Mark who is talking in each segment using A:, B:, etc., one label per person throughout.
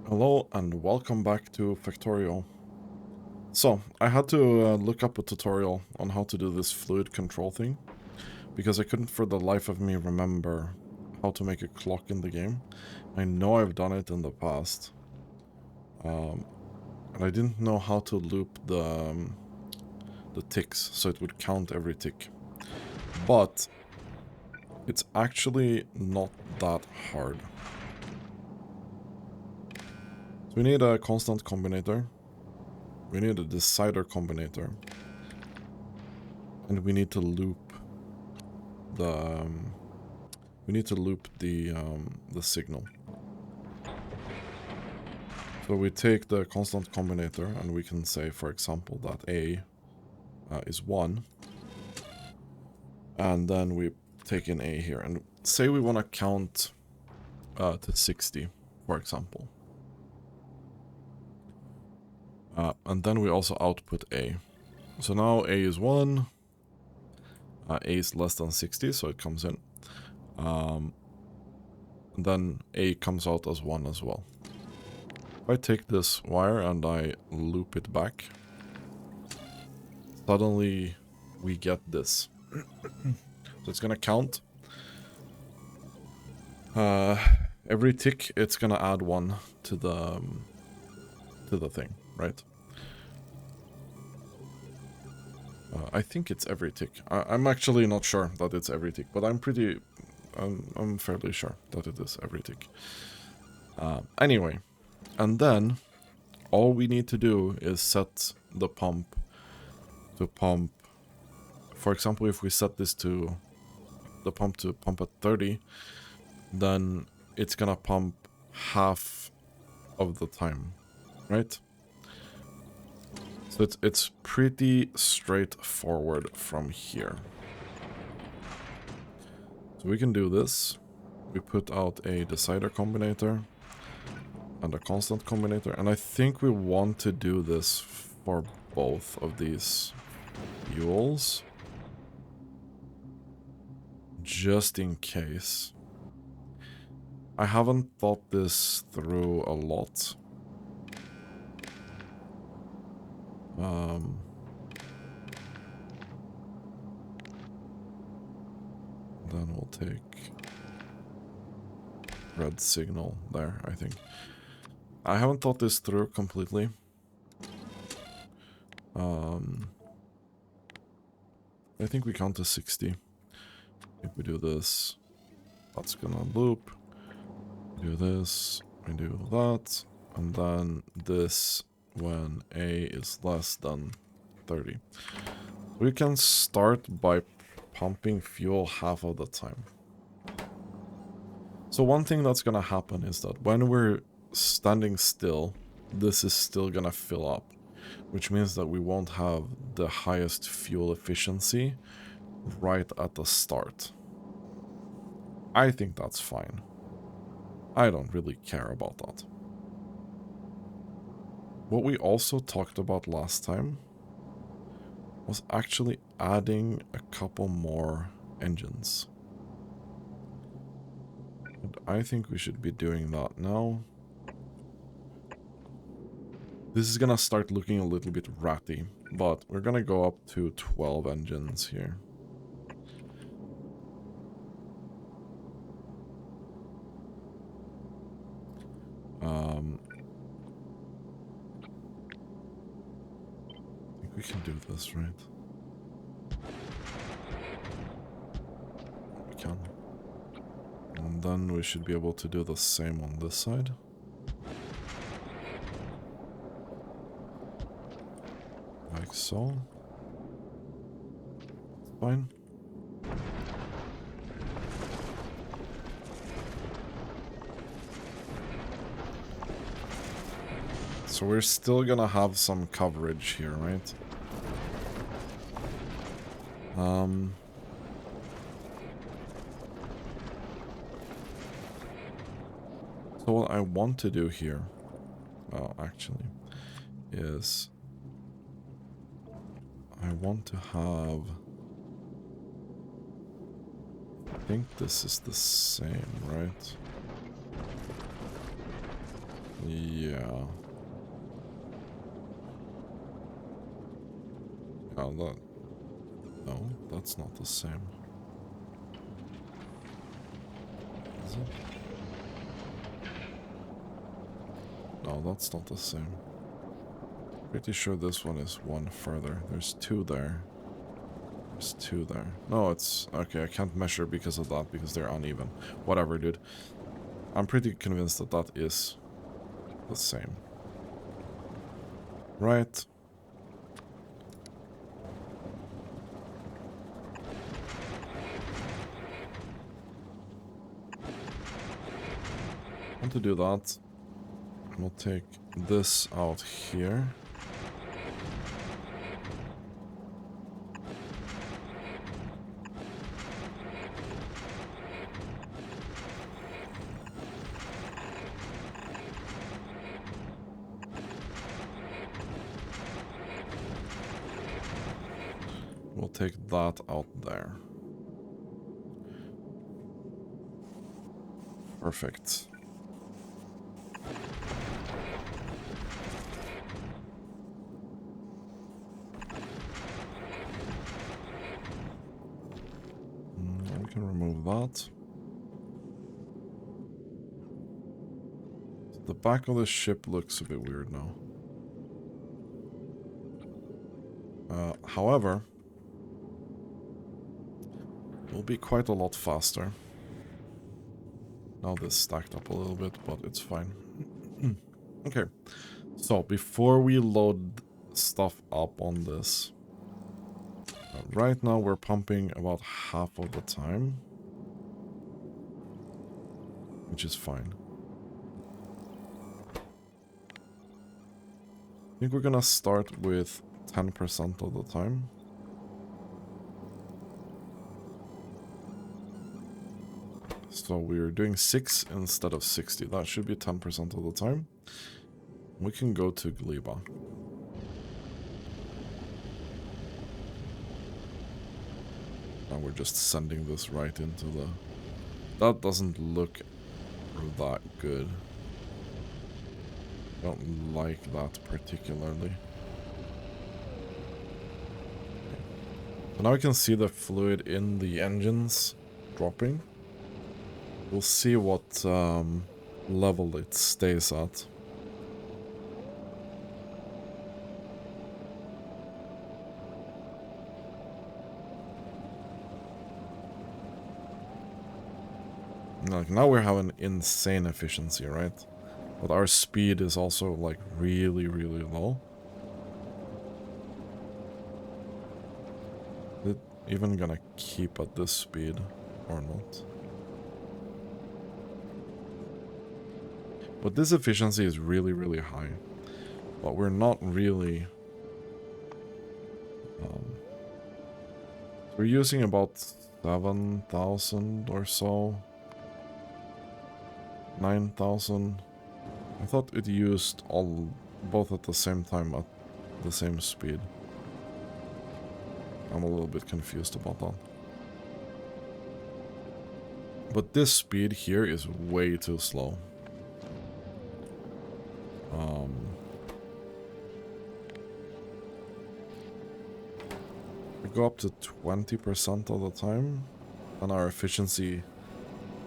A: Hello and welcome back to Factorio. So, I had to look up a tutorial on how to do this fluid control thing, because I couldn't for the life of me remember how to make a clock in the game. I know I've done it in the past, and I didn't know how to loop the ticks, so it would count every tick. But it's actually not that hard. So we need a constant combinator. We need a decider combinator, and we need to loop the the signal. So we take the constant combinator and we can say, for example, that A is 1, and then we take in A here and say we want to count to 60, for example. And then we also output A. So now A is 1, A is less than 60, so it comes in. Then A comes out as 1 as well. If I take this wire and I loop it back, suddenly we get this. So it's gonna count. Every tick, it's gonna add 1 to the thing, right? I think it's every tick. I'm actually not sure that it's every tick, but I'm fairly sure that it is every tick. Anyway, and then all we need to do is set the pump to pump. For example, if we set this to the pump to pump at 30, then it's gonna pump half of the time, right? So it's pretty straightforward from here. So we can do this. We put out a decider combinator and a constant combinator, and I think we want to do this for both of these fuels, just in case. I haven't thought this through a lot. Then we'll take red signal there, I think. I haven't thought this through completely. I think we count to 60. If we do this, that's gonna loop. We do this, we do that, and then this when A is less than 30. We can start by pumping fuel half of the time. So one thing that's gonna happen is that when we're standing still, this is still gonna fill up, which means that we won't have the highest fuel efficiency right at the start. I think that's fine. I don't really care about that. What we also talked about last time was actually adding a couple more engines. And I think we should be doing that now. This is gonna start looking a little bit ratty, but we're gonna go up to 12 engines here. I think we can do this, right? We can. And then we should be able to do the same on this side. Like so. Fine. So we're still gonna have some coverage here, right? So what I want to do here, actually, is I want to have, I think this is the same, right? Yeah. Oh, that... No, that's not the same. Is it? No, that's not the same. Pretty sure this one is one further. There's two there. There's two there. No, it's... Okay, I can't measure because of that, because they're uneven. Whatever, dude. I'm pretty convinced that that is the same. Right. I want to do that. We'll take this out here. We'll take that out there. Perfect. We can remove that. The back of the ship looks a bit weird now. However, it'll be quite a lot faster. Now this stacked up a little bit, but it's fine. Okay, so before we load stuff up on this, right now we're pumping about half of the time, which is fine. I think we're gonna start with 10% of the time. So we're doing 6 instead of 60. That should be 10% of the time. We can go to Gleba. Now we're just sending this right into the... That doesn't look that good. I don't like that particularly. So now we can see the fluid in the engines dropping. We'll see what level it stays at. Like, now we're having insane efficiency, right? But our speed is also, like, really, really low. Is it even gonna keep at this speed or not? But this efficiency is really, really high. But we're not really... we're using about 7,000 or so. 9,000. I thought it used both at the same time at the same speed. I'm a little bit confused about that. But this speed here is way too slow. We go up to 20% of the time, and our efficiency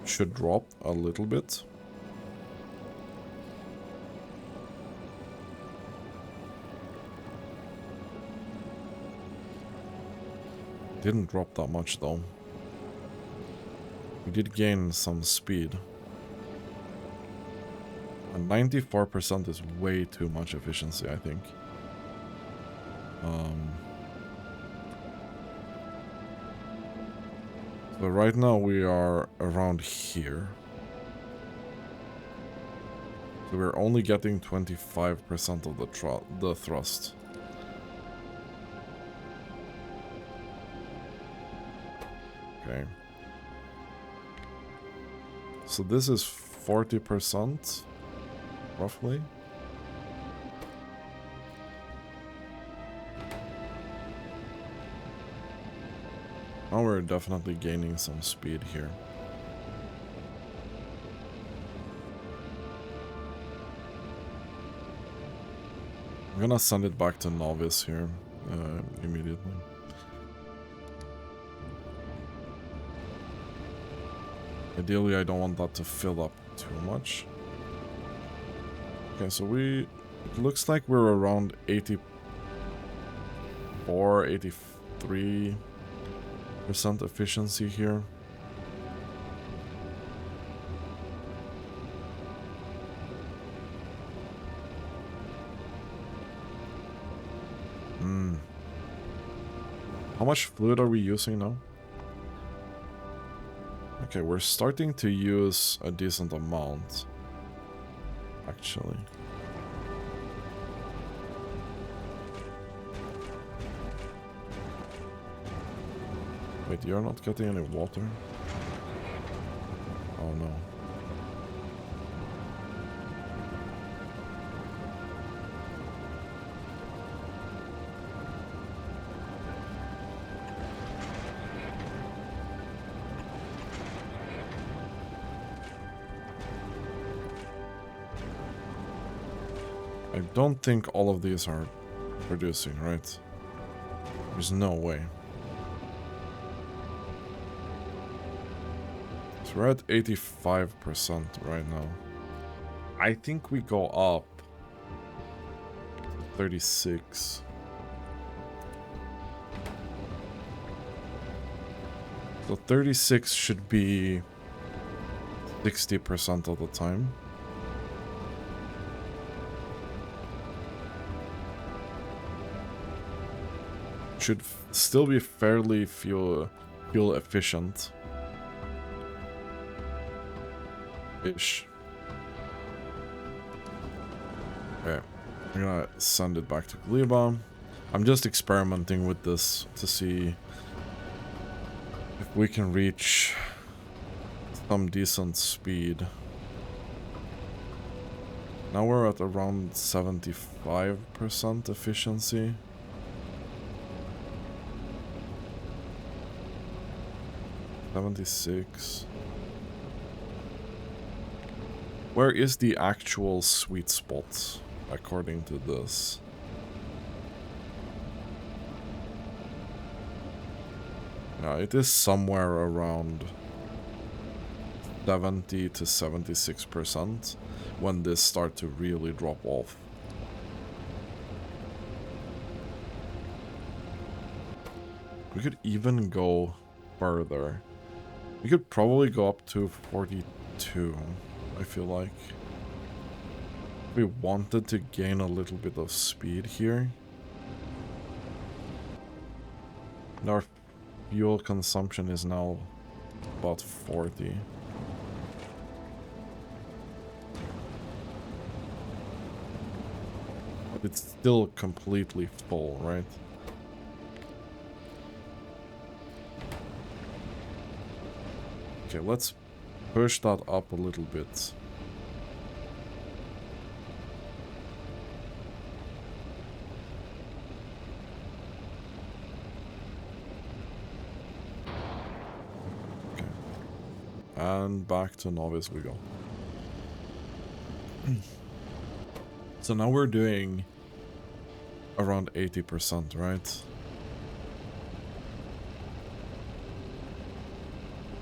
A: should drop a little bit. Didn't drop that much though. We did gain some speed. And 94% is way too much efficiency, I think. So right now we are around here. So we're only getting 25% of the thrust. Okay. So this is 40%, roughly. Now we're definitely gaining some speed here. I'm gonna send it back to novice here immediately. Ideally, I don't want that to fill up too much. Okay, so it looks like we're around 84, 83% efficiency here. How much fluid are we using now? Okay, we're starting to use a decent amount, actually. Wait, you're not getting any water? Oh no. I don't think all of these are producing, right? There's no way. So we're at 85% right now. I think we go up to 36. So 36 should be 60% of the time. Should still be fairly fuel efficient. Ish. Okay, I'm gonna send it back to Gleba. I'm just experimenting with this to see if we can reach some decent speed. Now we're at around 75% efficiency. $76. Where is the actual sweet spot, according to this? Yeah, it is somewhere around 70 to 76% when this starts to really drop off. We could even go further. We could probably go up to 42, I feel like. If we wanted to gain a little bit of speed here. And our fuel consumption is now about 40. But it's still completely full, right? Okay, let's push that up a little bit. Okay. And back to novice we go. So now we're doing around 80%, right?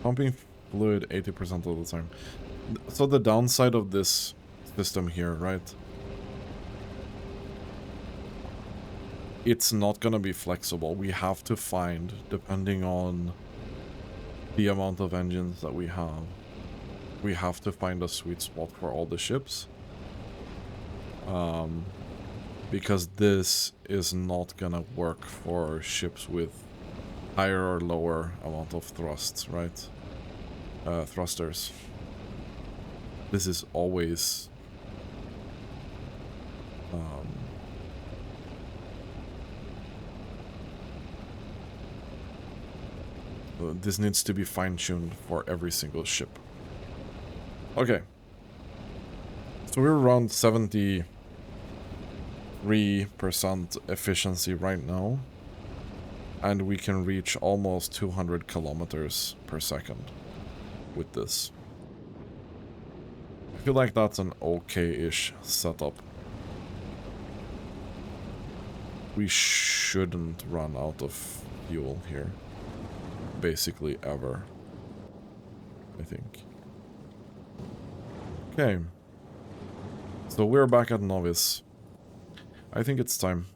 A: Pumping fluid 80% of the time. So the downside of this system here, right? It's not gonna be flexible. We have to find, depending on the amount of engines that we have to find a sweet spot for all the ships. Because this is not gonna work for ships with higher or lower amount of thrusts, right? Thrusters. This is always this needs to be fine-tuned for every single ship. Okay. So we're around 73% efficiency right now. And we can reach almost 200 kilometers per second with this. I feel like that's an okay-ish setup. we shouldn't run out of fuel here. Basically ever. I think. Okay. So we're back at Novice. I think it's time.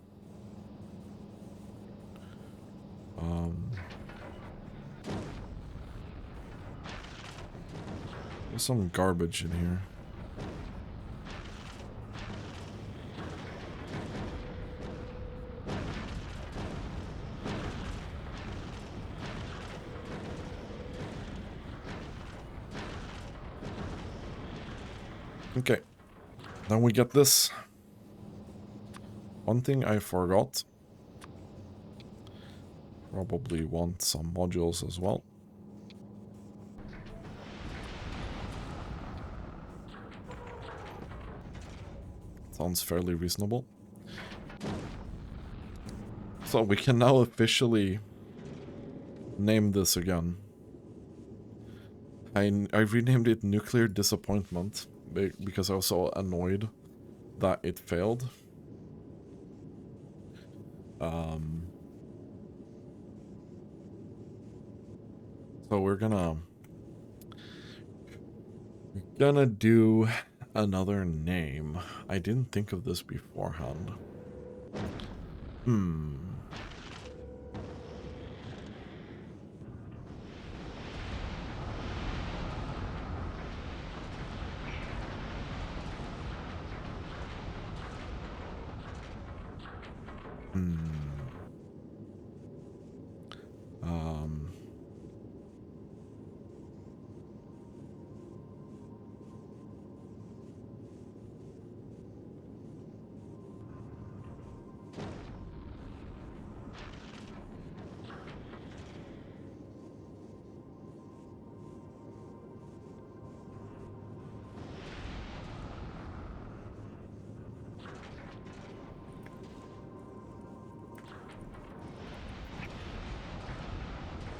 A: There's some garbage in here. Okay. Then we get this. One thing I forgot. Probably want some modules as well. Sounds fairly reasonable. So we can now officially name this again. I renamed it Nuclear Disappointment because I was so annoyed that it failed. So we're gonna do another name. I didn't think of this beforehand.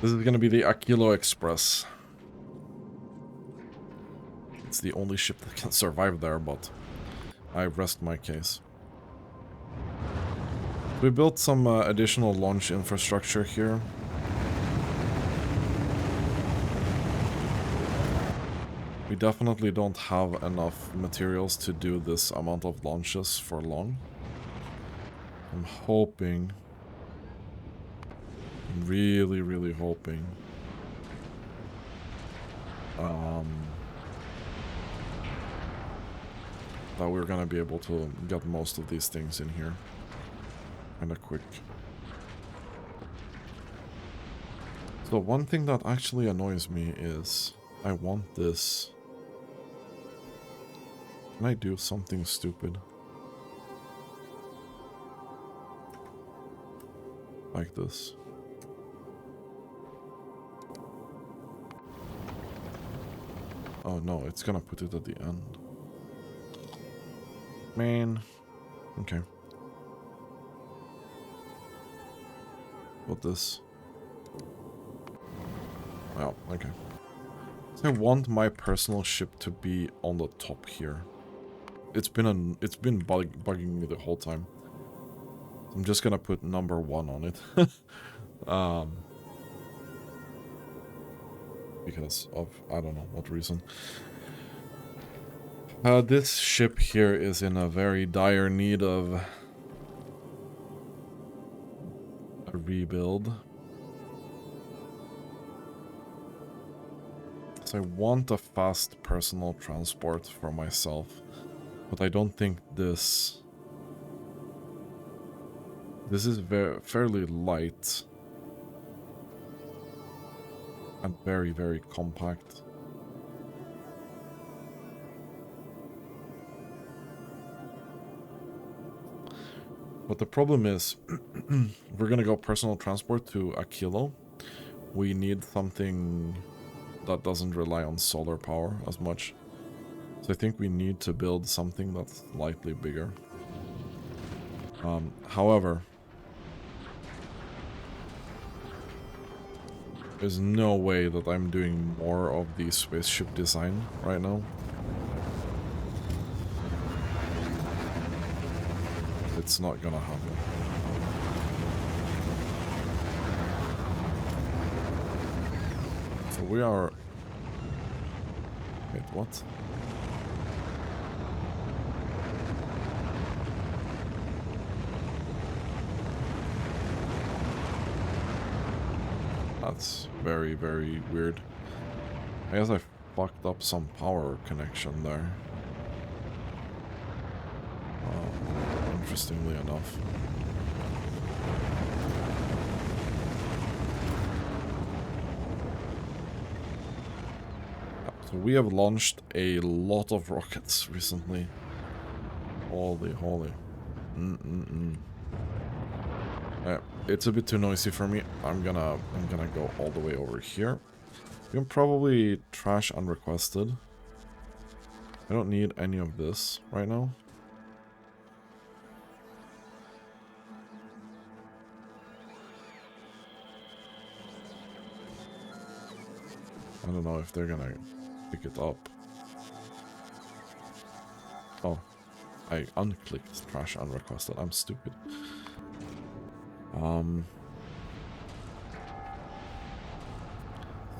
A: This is going to be the Aquilo Express. It's the only ship that can survive there, but I rest my case. We built some additional launch infrastructure here. We definitely don't have enough materials to do this amount of launches for long. I'm hoping... really, really hoping that we're gonna be able to get most of these things in here kinda quick. So one thing that actually annoys me is I want this. Can I do something stupid? Like this. Oh no, it's gonna put it at the end. Man. Okay. What this? Oh, okay. So I want my personal ship to be on the top here. It's been bugging me the whole time. I'm just gonna put number 1 on it. Because of, I don't know what reason. This ship here is in a very dire need of a rebuild. So I want a fast personal transport for myself, but I don't think this is fairly light. And very, very compact. But the problem is, we're gonna go personal transport to Aquilo. We need something that doesn't rely on solar power as much. So I think we need to build something that's slightly bigger. However, there's no way that I'm doing more of the spaceship design right now. It's not gonna happen. So we are... Wait, what? That's very, very weird. I guess I fucked up some power connection there. Interestingly enough. So we have launched a lot of rockets recently. Holy. It's a bit too noisy for me. I'm gonna go all the way over here. You can probably trash unrequested. I don't need any of this right now. I don't know if they're gonna pick it up. Oh, I unclicked trash unrequested. I'm stupid.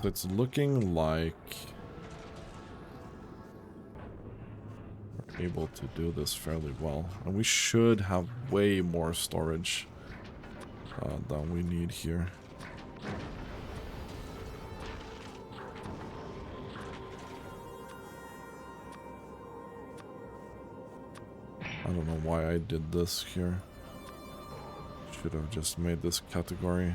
A: So it's looking like we're able to do this fairly well. And we should have way more storage than we need here. I don't know why I did this here. Should have just made this category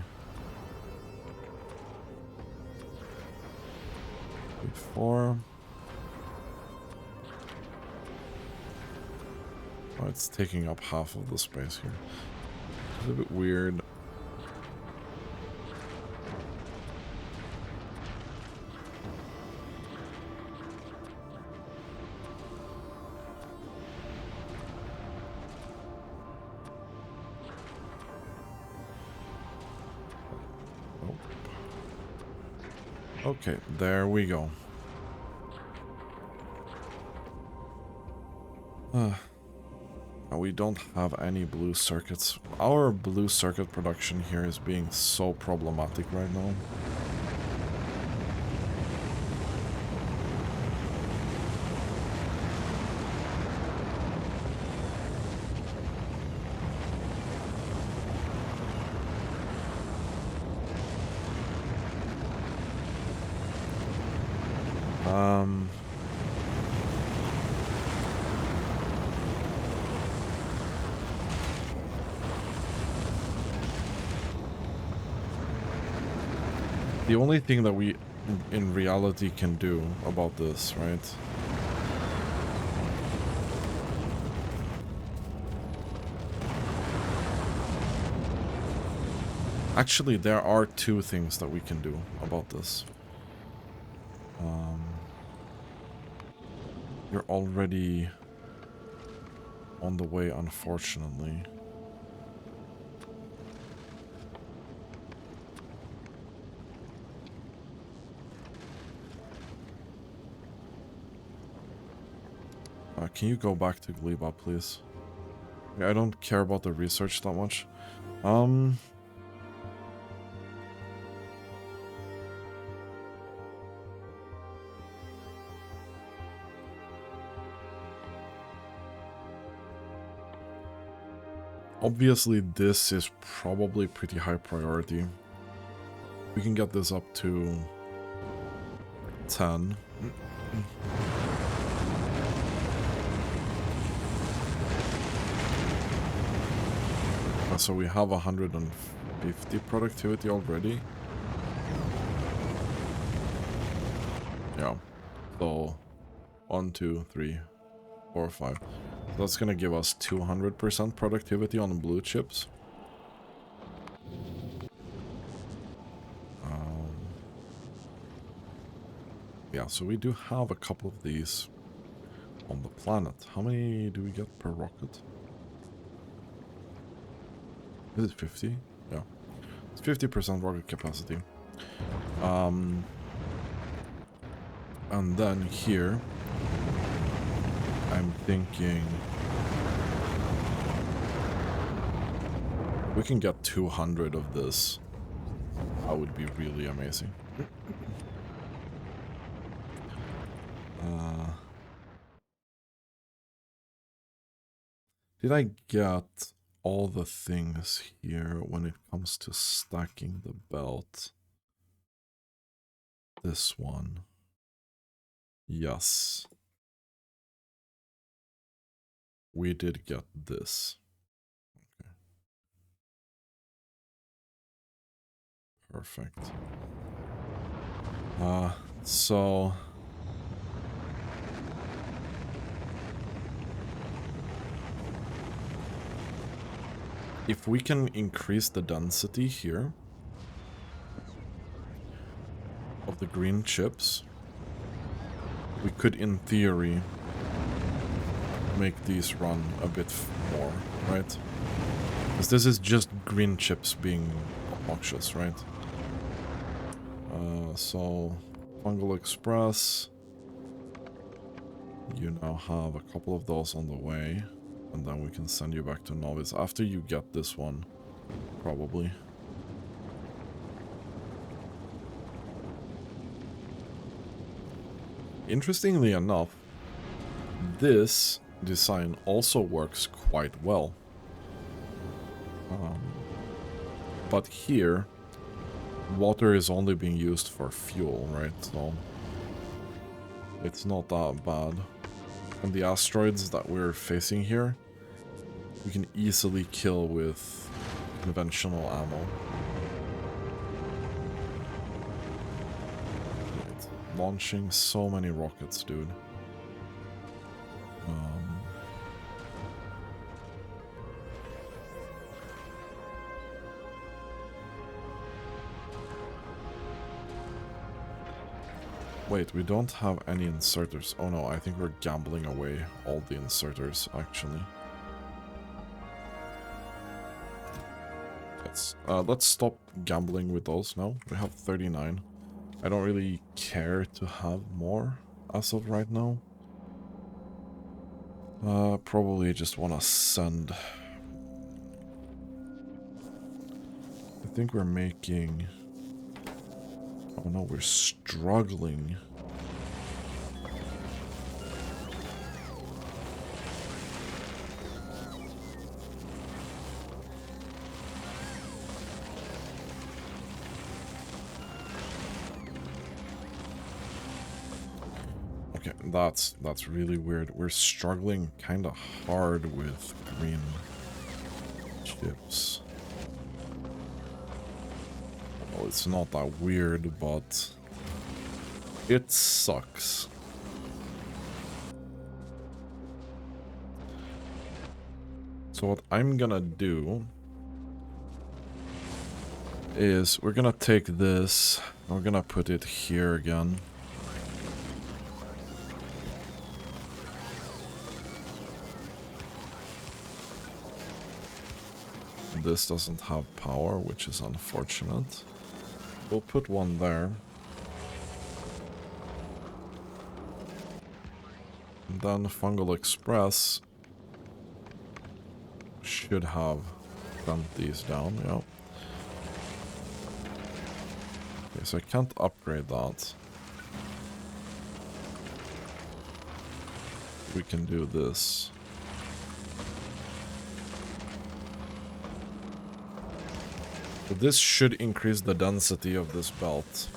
A: before. Oh, it's taking up half of the space here. It's a bit weird. Okay, there we go. We don't have any blue circuits. Our blue circuit production here is being so problematic right now. The only thing that we, in reality, can do about this, right? Actually, there are two things that we can do about this. You're already on the way, unfortunately. Can you go back to Gleba, please? I don't care about the research that much. Obviously, this is probably pretty high priority. We can get this up to 10. So we have 150 productivity already. Yeah. So 1, 2, 3, 4, 5. That's gonna give us 200% productivity on blue chips. Yeah, so we do have a couple of these on the planet. How many do we get per rocket? Is it 50? Yeah. It's 50% rocket capacity. And then here, I'm thinking we can get 200 of this. That would be really amazing. Did I get all the things here when it comes to stacking the belt? This one. Yes. We did get this. Okay. Perfect. So... if we can increase the density here of the green chips, we could, in theory, make these run a bit more, right? Because this is just green chips being obnoxious, right? So, Fungal Express. You now have a couple of those on the way. And then we can send you back to Novice after you get this one, probably. Interestingly enough, this design also works quite well. But here, water is only being used for fuel, right? So it's not that bad. And the asteroids that we're facing here, we can easily kill with conventional ammo. Right. Launching so many rockets, dude. Wait, we don't have any inserters. Oh no, I think we're gambling away all the inserters, actually. Let's stop gambling with those now. We have 39. I don't really care to have more as of right now. Probably just want to send... I think we're making... oh no, we're struggling. Okay, that's really weird. We're struggling kind of hard with green chips. Well, it's not that weird, but it sucks. So what I'm gonna do is we're gonna take this, we're gonna put it here again. This doesn't have power, which is unfortunate. We'll put one there. And then Fungal Express should have sent these down, yeah. Okay, so I can't upgrade that. We can do this. So this should increase the density of this belt,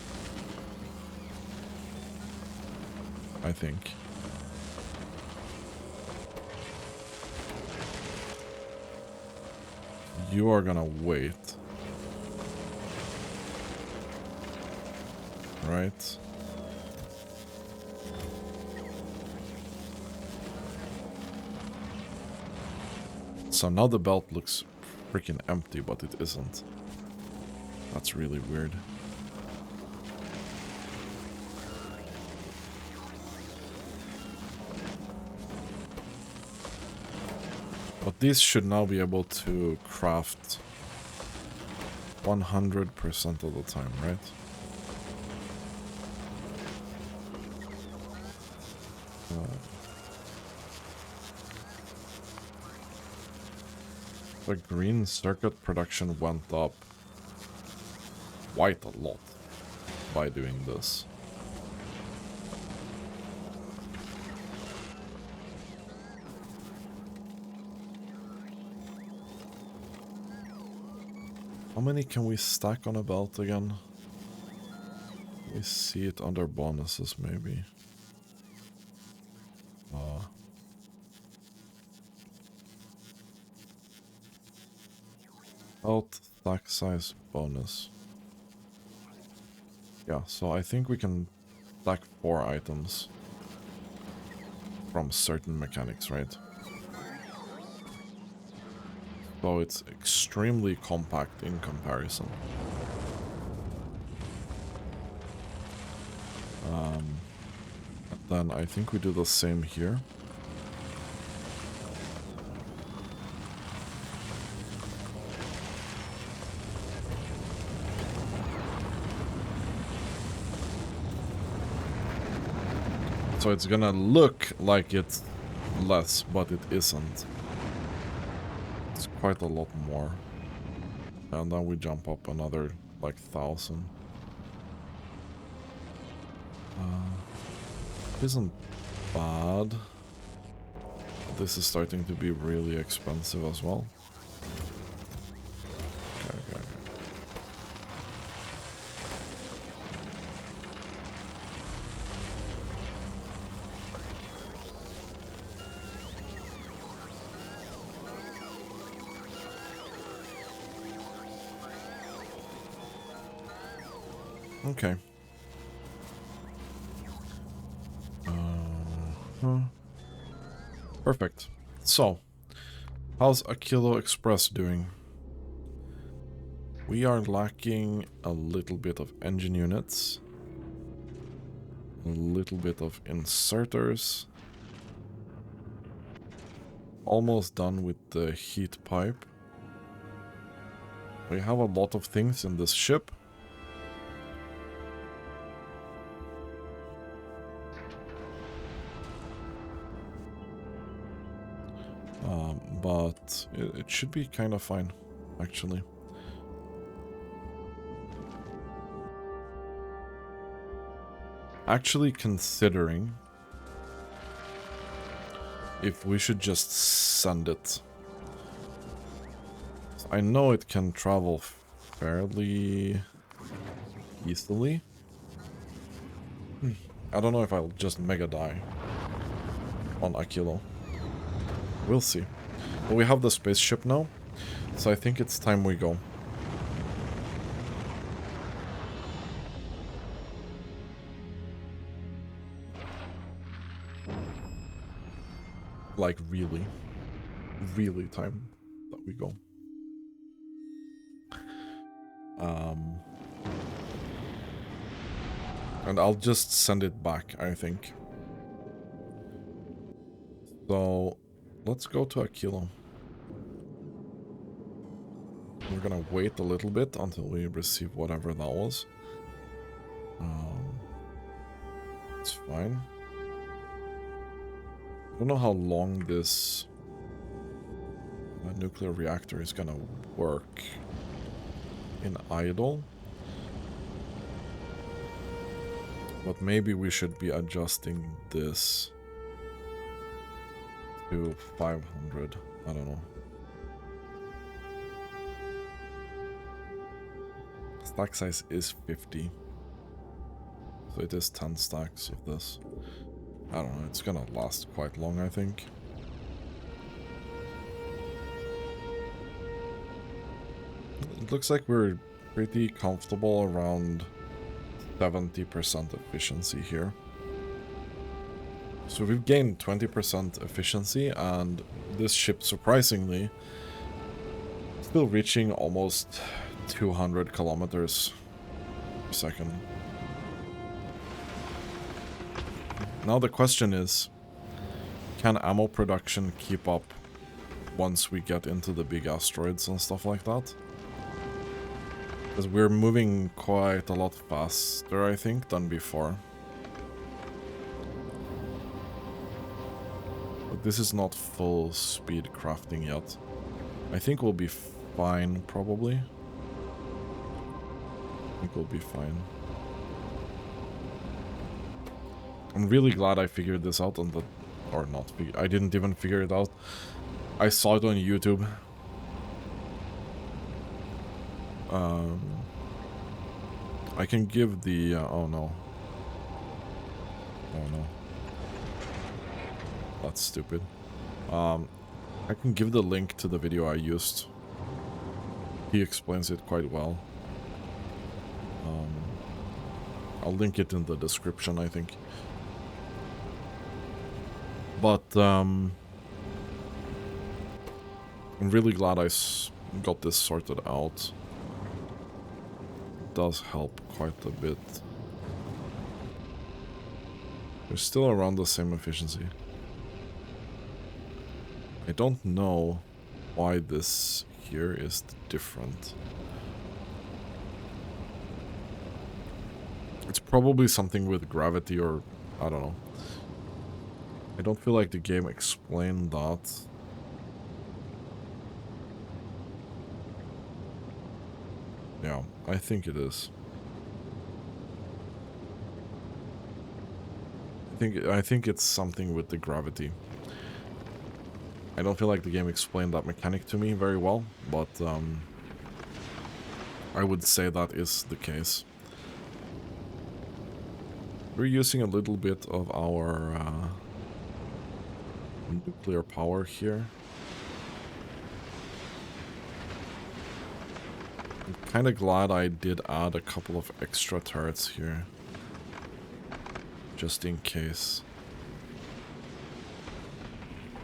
A: I think. You are gonna wait. Right? So now the belt looks freaking empty, but it isn't. That's really weird. But these should now be able to craft 100% of the time, right? The green circuit production went up quite a lot by doing this. How many can we stack on a belt again? We see it under bonuses, maybe. Belt stack size bonus. Yeah, so I think we can stack 4 items from certain mechanics, right? So it's extremely compact in comparison. Then I think we do the same here. So it's gonna look like it's less, but it isn't. It's quite a lot more. And then we jump up another, like, 1,000. Isn't bad. This is starting to be really expensive as well. Okay. Okay. Perfect. So, how's Aquilo Express doing? We are lacking a little bit of engine units, a little bit of inserters. Almost done with the heat pipe. We have a lot of things in this ship. But it should be kind of fine, actually. Actually considering if we should just send it. I know it can travel fairly easily. I don't know if I'll just mega die on Aquilo. We'll see. But we have the spaceship now, so I think it's time we go. Like, really time that we go. And I'll just send it back, I think. So, let's go to Aquilo. We're gonna wait a little bit until we receive whatever that was. It's fine. I don't know how long this nuclear reactor is gonna work in idle. But maybe we should be adjusting this to 500. I don't know. Stack size is 50. So it is 10 stacks of this. I don't know, it's gonna last quite long, I think. It looks like we're pretty comfortable around 70% efficiency here. So we've gained 20% efficiency, and this ship, surprisingly, still reaching almost 200 kilometers per second. Now the question is, can ammo production keep up once we get into the big asteroids and stuff like that? Because we're moving quite a lot faster, I think, than before. But this is not full speed crafting yet. I think we'll be fine, probably. I think we'll be fine. I'm really glad I figured this out on the... Or not, I didn't even figure it out. I saw it on YouTube. I can give the... oh no. Oh no. That's stupid. I can give the link to the video I used. He explains it quite well. I'll link it in the description, I think. But, I'm really glad I got this sorted out. It does help quite a bit. We're still around the same efficiency. I don't know why this here is different. It's probably something with gravity or... I don't know. I don't feel like the game explained that. Yeah, I think it is. I think it's something with the gravity. I don't feel like the game explained that mechanic to me very well, but I would say that is the case. We're using a little bit of our nuclear power here. I'm kind of glad I did add a couple of extra turrets here. Just in case.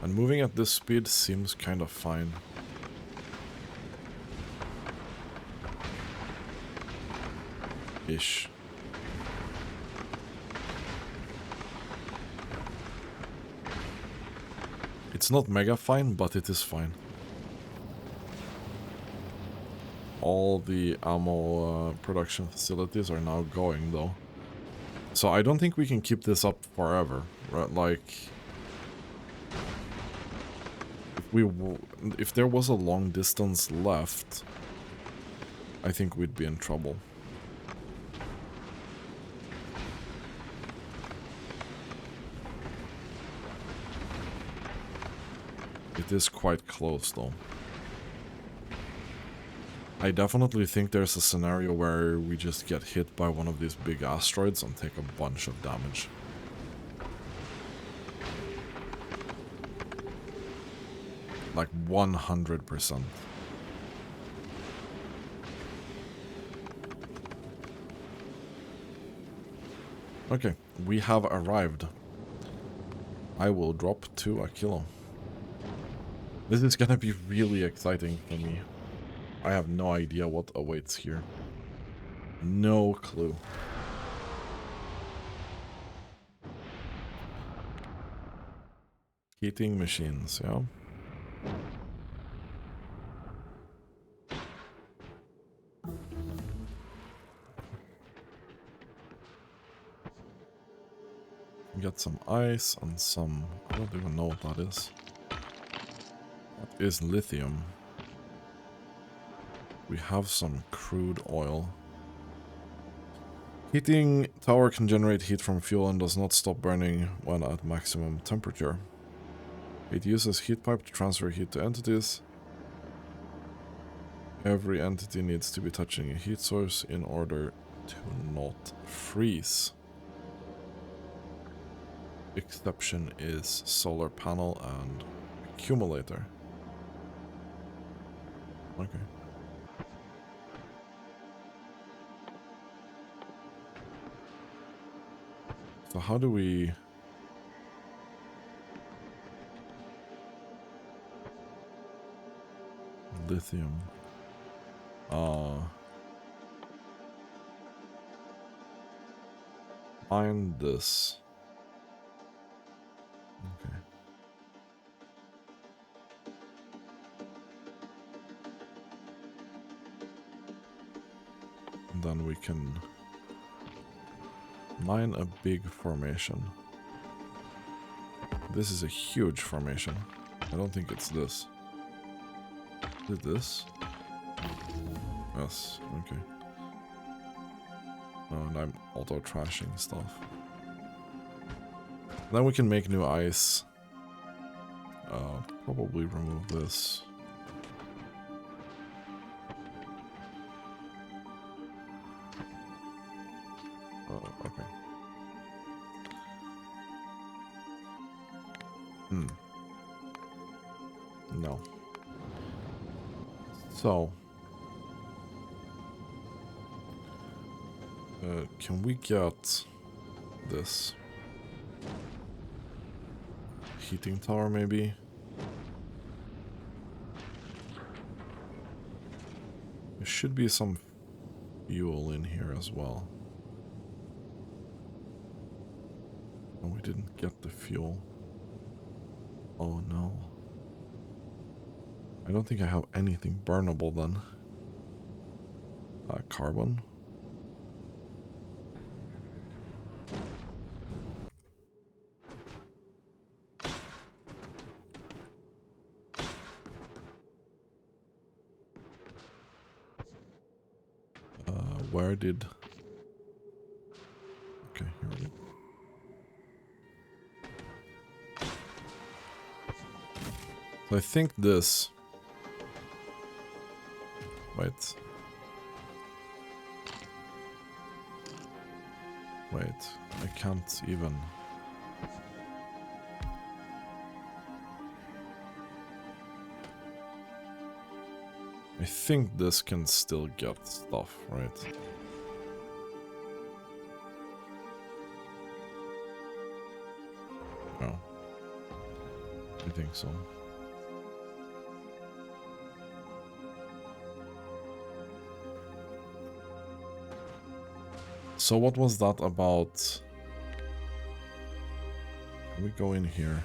A: And moving at this speed seems kind of fine. Ish. It's not mega fine, but it is fine. All the ammo production facilities are now going, though. So I don't think we can keep this up forever, right? Like, if there was a long distance left, I think we'd be in trouble. It is quite close, though. I definitely think there's a scenario where we just get hit by one of these big asteroids and take a bunch of damage. Like 100%. Okay, we have arrived. I will drop to Aquilo. This is gonna be really exciting for me. I have no idea what awaits here. No clue. Heating machines, yeah. Get some ice and some... I don't even know what that is. That is lithium. We have some crude oil. Heating tower can generate heat from fuel and does not stop burning when at maximum temperature. It uses heat pipe to transfer heat to entities. Every entity needs to be touching a heat source in order to not freeze. Exception is solar panel and accumulator. Okay. So how do we... Lithium. Mine this. Okay. And then we can mine a big formation. This is a huge formation. I don't think it's this. Is it this? Yes, okay. Oh, and I'm auto-trashing stuff. Then we can make new ice. Probably remove this. Okay. Hmm. No. So. Can we get this? Heating tower, maybe? There should be some fuel in here as well. Oh, we didn't get the fuel. Oh no. I don't think I have anything burnable then. Carbon. Where did... Okay, here we go. So I think this... Wait. Wait, I can't even... I think this can still get stuff, right? Oh. I think so. So what was that about? Can we go in here?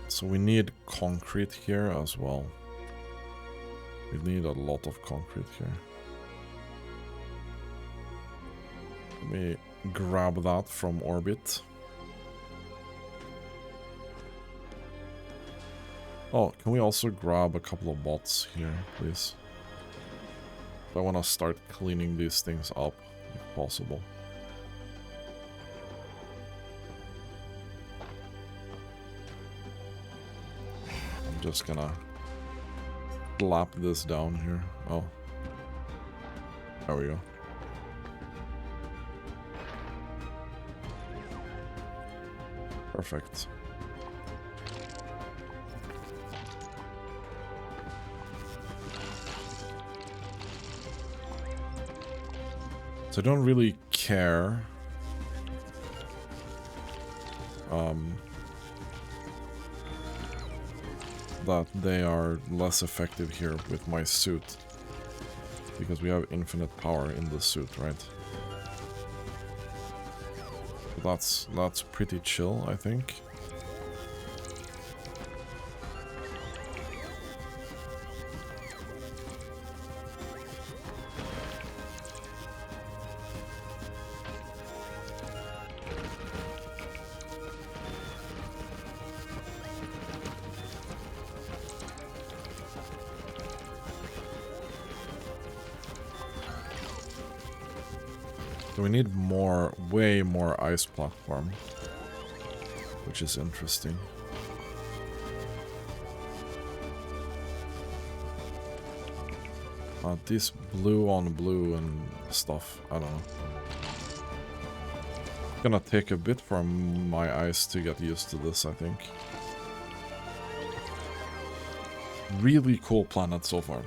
A: So we need concrete here as well. We need a lot of concrete here. Let me grab that from orbit. Oh, can we also grab a couple of bots here, please? I want to start cleaning these things up, if possible. I'm just gonna slap this down here. Oh. There we go. Perfect. So I don't really care. That they are less effective here with my suit. Because we have infinite power in the suit, right? That's pretty chill, I think. So we need more, way more ice platform, which is interesting. This blue on blue and stuff, I don't know. It's gonna take a bit for my eyes to get used to this, I think. Really cool planet so far.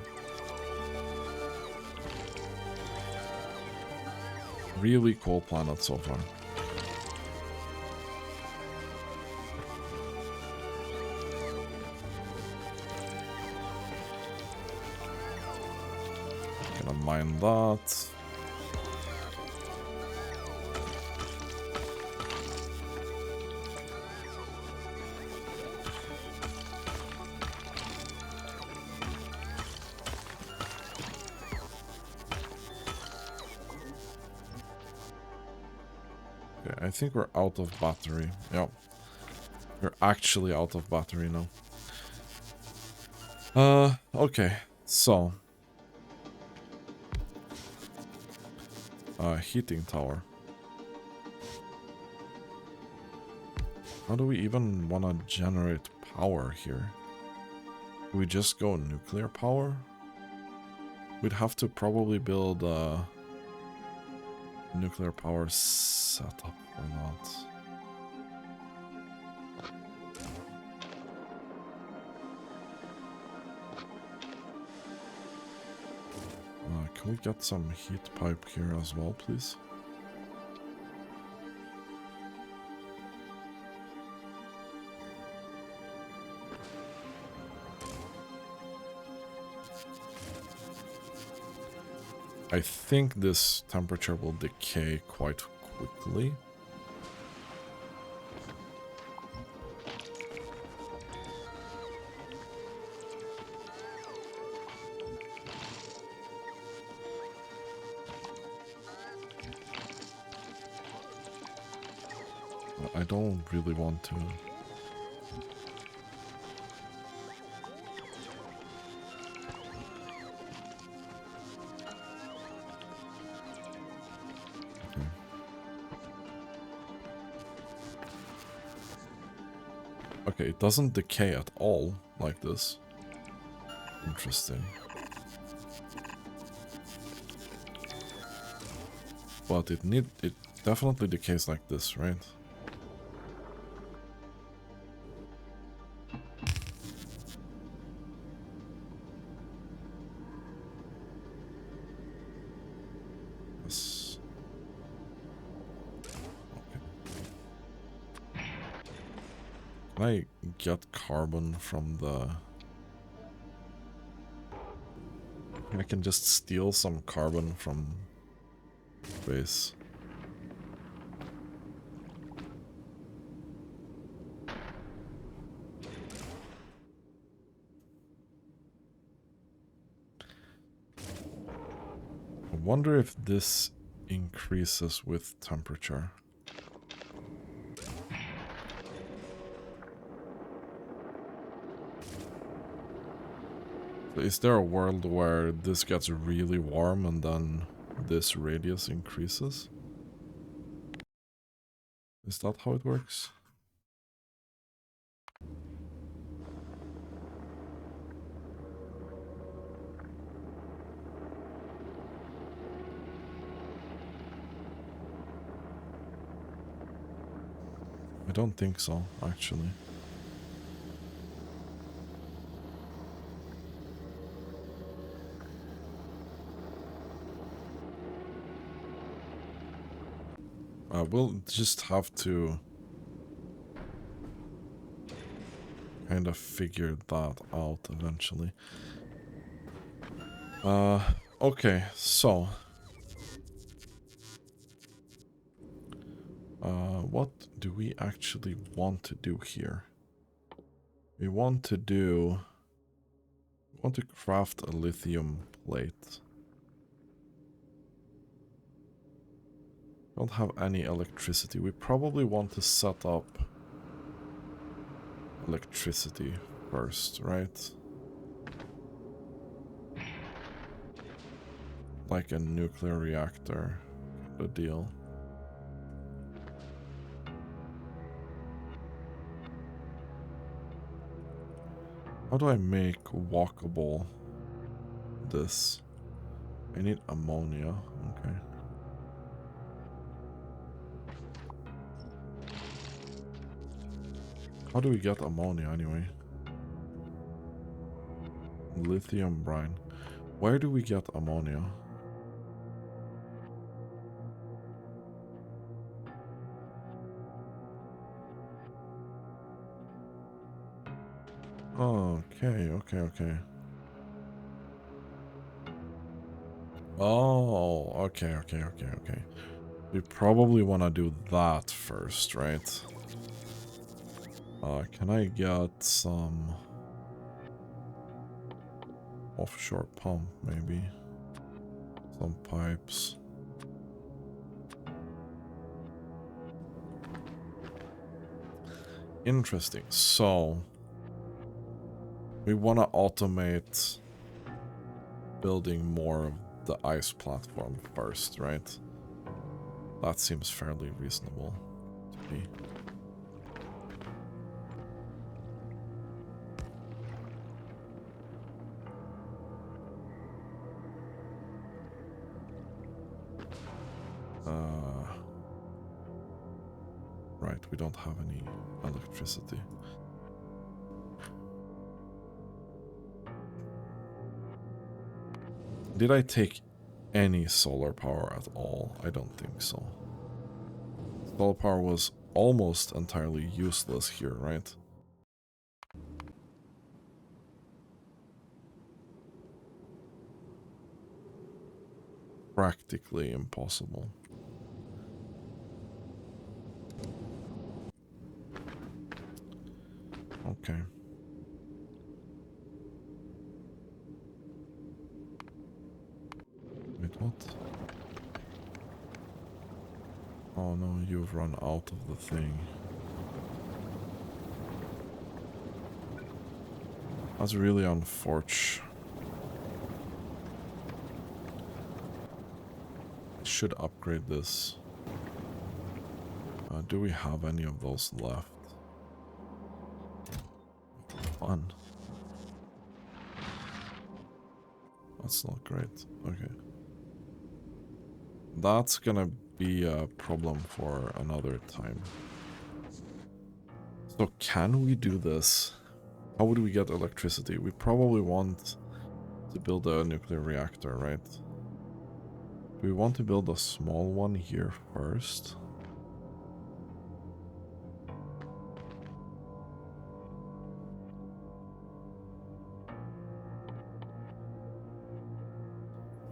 A: Really cool planet so far. Gonna mine that. I think we're out of battery. Yeah. We're actually out of battery now. Okay. So. Heating tower. How do we even want to generate power here? Do we just go nuclear power? We'd have to probably build a nuclear power setup or not. Can we get some heat pipe here as well, please? I think this temperature will decay quite quickly. I don't really want to. Okay, it doesn't decay at all like this. Interesting. But it definitely decays like this, right? Yes. Okay. Can I get carbon from the... I can just steal some carbon from space. I wonder if this increases with temperature. Is there a world where this gets really warm and then this radius increases? Is that how it works? I don't think so, actually. We'll just have to kind of figure that out eventually. Okay, so... what do we actually want to do here? We want to craft a lithium plate. Don't have any electricity. We probably want to set up electricity first, right? Like a nuclear reactor, the deal. How do I make walkable this? I need ammonia, okay. How do we get ammonia anyway? Lithium brine. Where do we get ammonia? Oh, okay. Oh, okay. We probably want to do that first, right? Can I get some offshore pump, maybe? Some pipes. Interesting. So, we want to automate building more of the ice platform first, right? That seems fairly reasonable to me. right, we don't have any electricity. Did I take any solar power at all? I don't think so. Solar power was almost entirely useless here, right? Practically impossible. Okay. Wait, what? Oh no, you've run out of the thing. That's really unfortunate. Should upgrade this. Do we have any of those left? Fun. That's not great. Okay. That's gonna be a problem for another time. So can we do this? How would we get electricity? We probably want to build a nuclear reactor, right? Do we want to build a small one here first?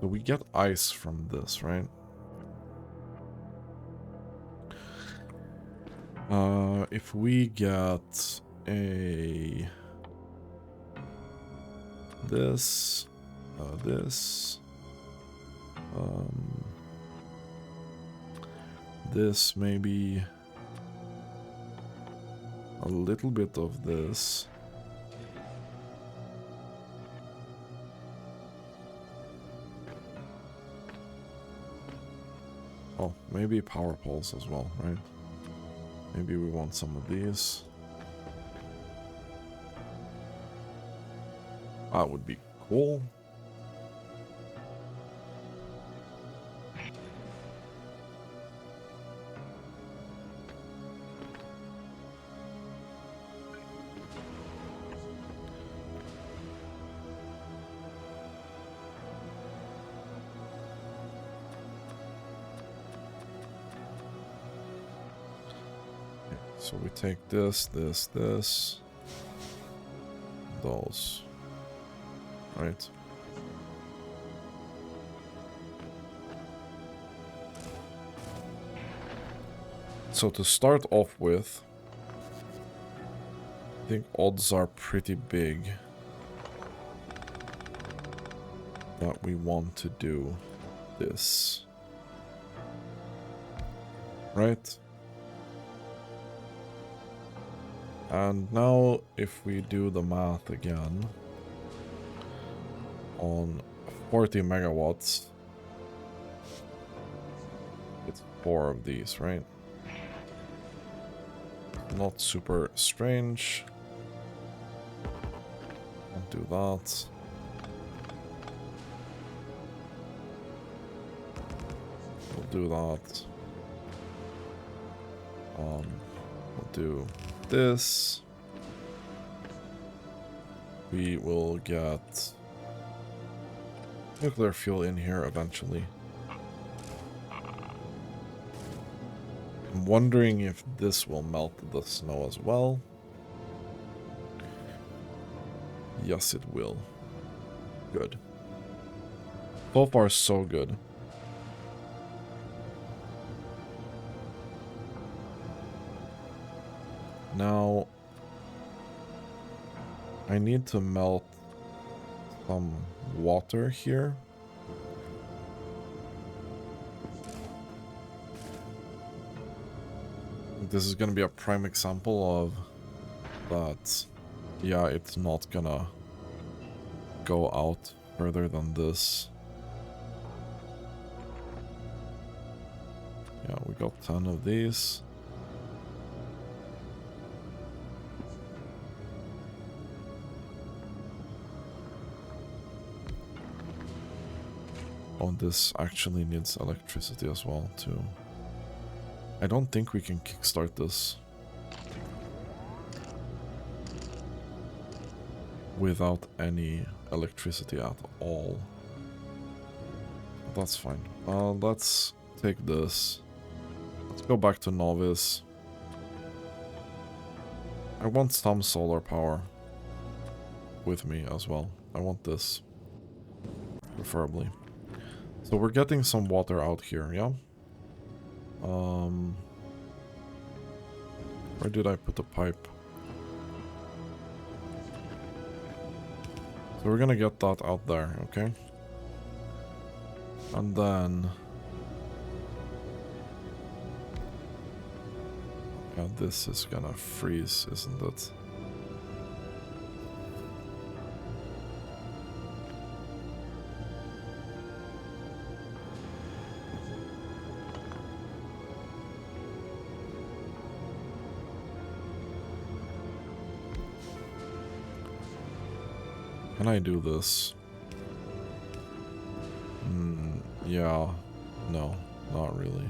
A: So we get ice from this, right? If we get a... this... this maybe... a little bit of this... Oh, maybe power poles as well, right? Maybe we want some of these. That would be cool. So we take this, those, right? So to start off with, I think odds are pretty big that we want to do this, right? And now, if we do the math again, on 40 megawatts, it's 4 of these, right? Not super strange. I'll do that. We'll do that. We'll do this. We will get nuclear fuel in here eventually. I'm wondering if this will melt the snow as well. Yes, it will. Good. So far, so good. Now, I need to melt some water here. This is gonna be a prime example of that. Yeah, it's not gonna go out further than this. Yeah, we got 10 of these. Oh, this actually needs electricity as well, too. I don't think we can kickstart this without any electricity at all. That's fine. Let's take this. Let's go back to Novice. I want some solar power with me as well. I want this, preferably. So we're getting some water out here, yeah? Where did I put the pipe? So we're gonna get that out there, okay? And then... yeah, this is gonna freeze, isn't it? Can I do this? Yeah. No, not really.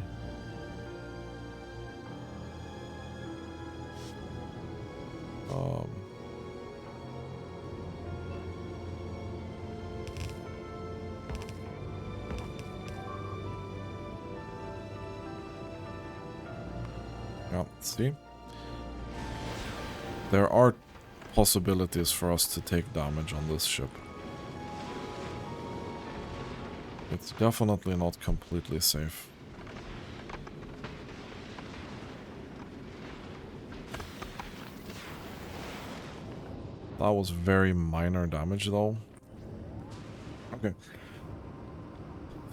A: Yeah, see? There are possibilities for us to take damage on this ship. It's definitely not completely safe. That was very minor damage though. Okay.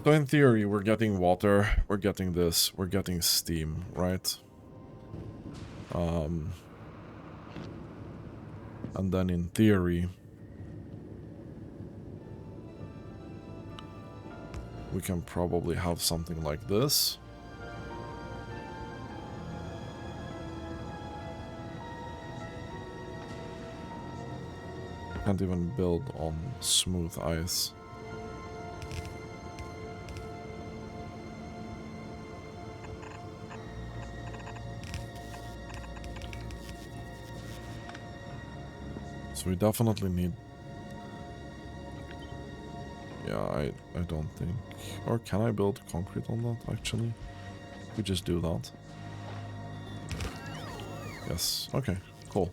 A: So in theory, we're getting water, we're getting this, we're getting steam, right? And then in theory, we can probably have something like this. Can't even build on smooth ice. So we definitely need... yeah, I don't think... or can I build concrete on that, actually? We just do that. Yes, okay, cool.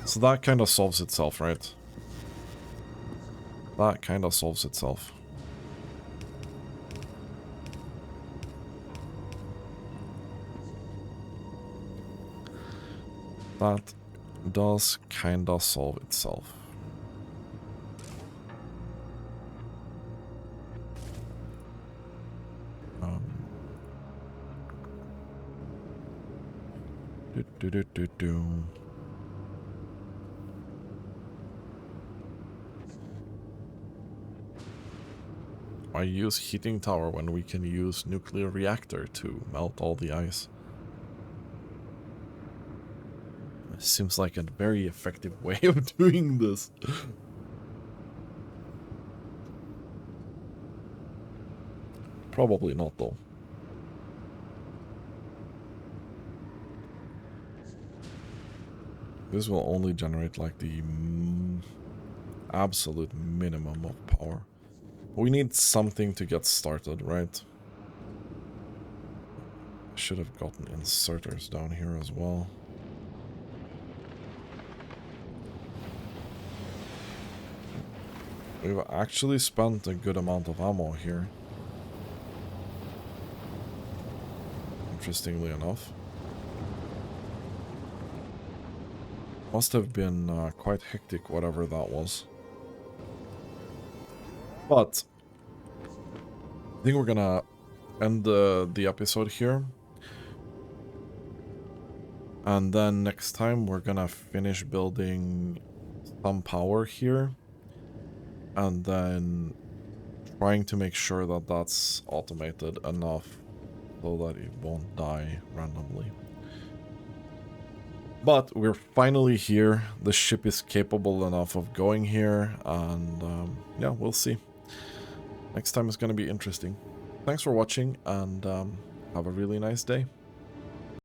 A: So that kind of solves itself, right? That kind of solves itself. That does kind of solve itself. Why use heating tower when we can use nuclear reactor to melt all the ice? It seems like a very effective way of doing this. Probably not though. This will only generate like the absolute minimum of power. We need something to get started, right? Should have gotten inserters down here as well. We've actually spent a good amount of ammo here. Interestingly enough. Must have been quite hectic, whatever that was. But I think we're gonna end the episode here. And then next time we're gonna finish building some power here. And then trying to make sure that that's automated enough so that it won't die randomly. But we're finally here. The ship is capable enough of going here. And yeah, we'll see. Next time is going to be interesting. Thanks for watching and have a really nice day.